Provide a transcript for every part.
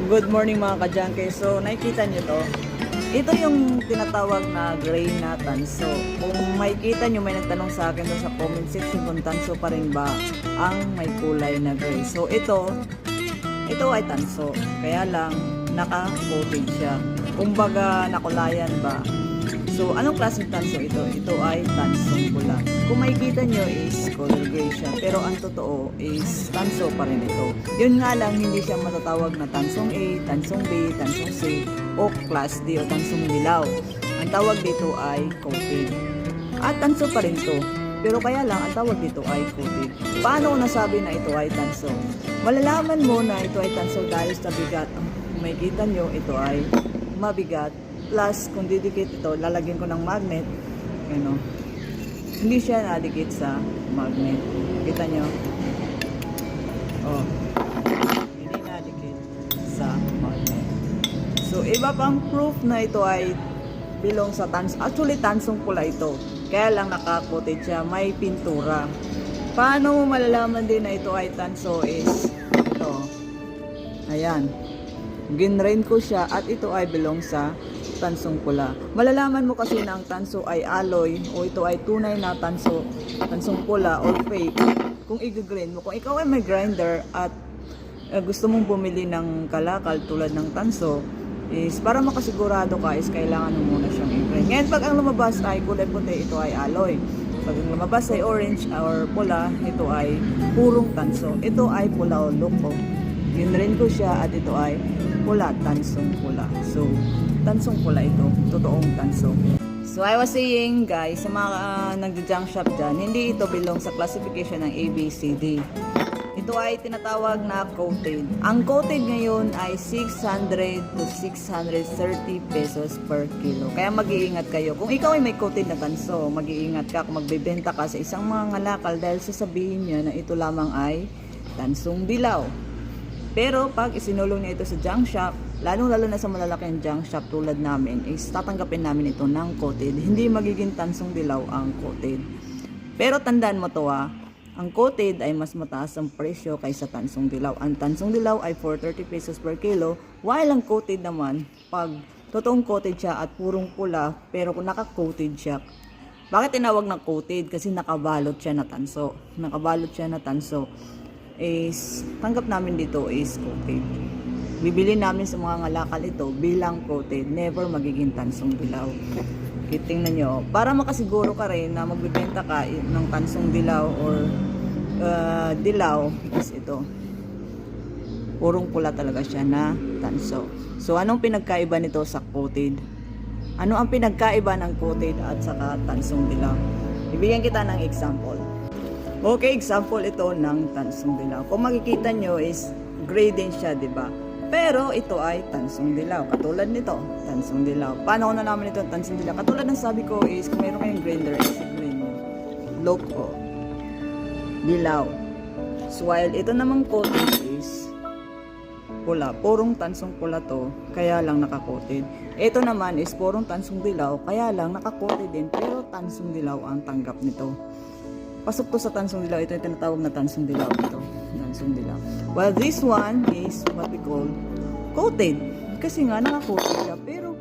Good morning mga kajanke. So nakikita nyo to. Ito yung tinatawag na gray na tanso. Kung makikita nyo, may nagtanong sa akin doon sa comment section kung tanso pa rin ba ang may kulay na gray. So ito ay tanso. Kaya lang naka-coated siya. Kumbaga nakulayan ba. So anong klaseng tanso ito? Ito ay tansong pula. Kung makikita nyo is color gray siya. Pero ang totoo is tanso pa rin ito. Yun nga lang, hindi siya matatawag na tansong A, tansong B, tansong C, o class D o tansong dilaw. Ang tawag dito ay coated. At tanso pa rin to. Pero kaya lang, ang tawag dito ay coated. Paano ko nasabi na ito ay tanso? Malalaman mo na ito ay tanso dahil sa bigat. Kung makikita nyo, ito ay mabigat. Plus, kung didikit ito, lalagyan ko ng magnet. Ano? Hindi siya nadikit sa magnet. Kita nyo? Oh. Hindi nadikit sa magnet. So, iba pang proof na ito ay belong sa tanso. Actually, tansong pula ito. Kaya lang naka-coated siya. May pintura. Paano mo malalaman din na ito ay tanso is ito. Ayan. Ginrain ko siya at ito ay belong sa tansong pula. Malalaman mo kasi na ang tanso ay alloy o ito ay tunay na tanso, tansong pula or fake kung i-grind mo. Kung ikaw ay may grinder at gusto mong bumili ng kalakal tulad ng tanso, is para makasigurado ka is kailangan mo muna siyang i-grind. Ngayon pag ang lumabas ay kulay puti, ito ay alloy. Pag ang lumabas ay orange or pula, ito ay purong tanso. Ito ay pula o loko. Ginrain ko siya at ito ay pula, tansong pula. So, tansong pula ito, totoong tanso. So I was saying guys, sa mga nagja-junk shop dyan, hindi ito belong sa classification ng ABCD. Ito ay tinatawag na coated. Ang coated ngayon ay 600 to 630 pesos per kilo. Kaya mag-iingat kayo. Kung ikaw ay may coated na tanso, mag-iingat ka kung magbebenta ka sa isang mga ngalakal dahil sasabihin niya na ito lamang ay tansong dilaw. Pero pag isinulong niya ito sa junk shop, lalo na sa malalaking junk shop tulad namin, is tatanggapin namin ito ng coated. Hindi magiging tansong dilaw ang coated. Pero tandaan mo to ang coated ay mas mataas ang presyo kaysa tansong dilaw. Ang tansong dilaw ay 430 pesos per kilo, while ang coated naman, pag totoong coated siya at purong pula, pero kung naka-coated siya, bakit tinawag na coated? Kasi nakabalot siya na tanso. Nakabalot siya na tanso. Is tanggap namin dito is coated. Bibili namin sa mga ngalakal ito bilang coated, never magiging tansong dilaw. Tingnan nyo, para makasiguro ka rin na magbibenta ka ng tansong dilaw or dilaw is ito. Purong pula talaga siya na tanso. So anong pinagkaiba nito sa coated? Ano ang pinagkaiba ng coated at saka tansong dilaw? Ibigyan kita ng example. Okay, example ito ng tansong dilaw. Kung makikita nyo is gray din siya, di ba? Pero ito ay tansong dilaw. Katulad nito, tansong dilaw. Paano ko nalaman ito tansong dilaw? Katulad ng sabi ko is kung mayroon kayong grinder, i-grind mo. Loko. Dilaw. So while ito namang coated is pula. Purong tansong pula to, kaya lang naka-coated. Ito naman is purong tansong dilaw, kaya lang naka-coated din, pero tansong dilaw ang tanggap nito. Pasok to sa tansong dilaw. Ito yung tinatawag na tansong dilaw. Ito, tansong dilaw. While this one is what we call coated. Kasi nga, naka-coated siya. Pero,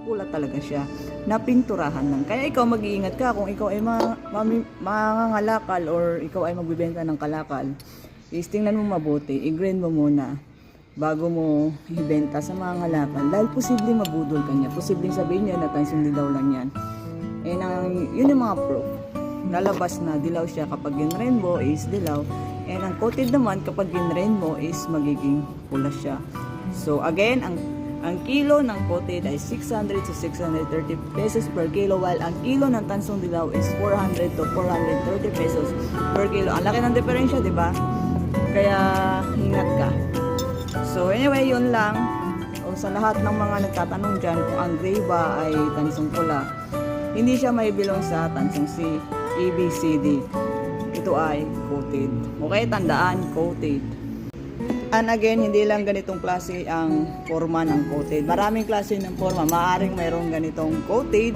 pula talaga siya. Napinturahan lang. Kaya ikaw mag-iingat ka kung ikaw ay mangangalakal or ikaw ay magbibenta ng kalakal. Is tingnan mo mabuti. I-grind mo muna bago mo ibenta sa mga ngalakal. Dahil posibleng mabudol ka niya. Posibleng sabihin niya na tansong dilaw lang yan. Yun yung mga proof. Lalabas na dilaw siya kapag ginrain mo is dilaw, and ang coated naman kapag ginrain mo is magiging pula siya. So again, ang kilo ng coated ay 600 to 630 pesos per kilo, while ang kilo ng tansong dilaw is 400 to 430 pesos per kilo. Ang laki ng diferensya, di ba? Kaya ingat ka. So anyway, yun lang. O sa lahat ng mga nagtatanong dyan kung ang gray ba ay tansong pula, hindi siya may bilong sa tansong C, ABCD. Ito ay coated. Okay, tandaan, coated. And again, hindi lang ganitong klase ang forma ng coated. Maraming klase ng forma. Maaring mayroong ganitong coated,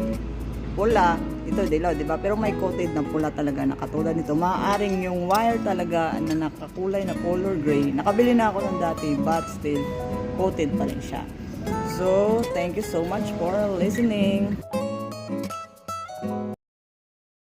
pula, ito dilaw, di ba? Pero may coated na pula talaga na katulad nito. Maaring yung wire talaga na nakakulay na color gray. Nakabili na ako ng dati, but still, coated pa rin siya. So, thank you so much for listening.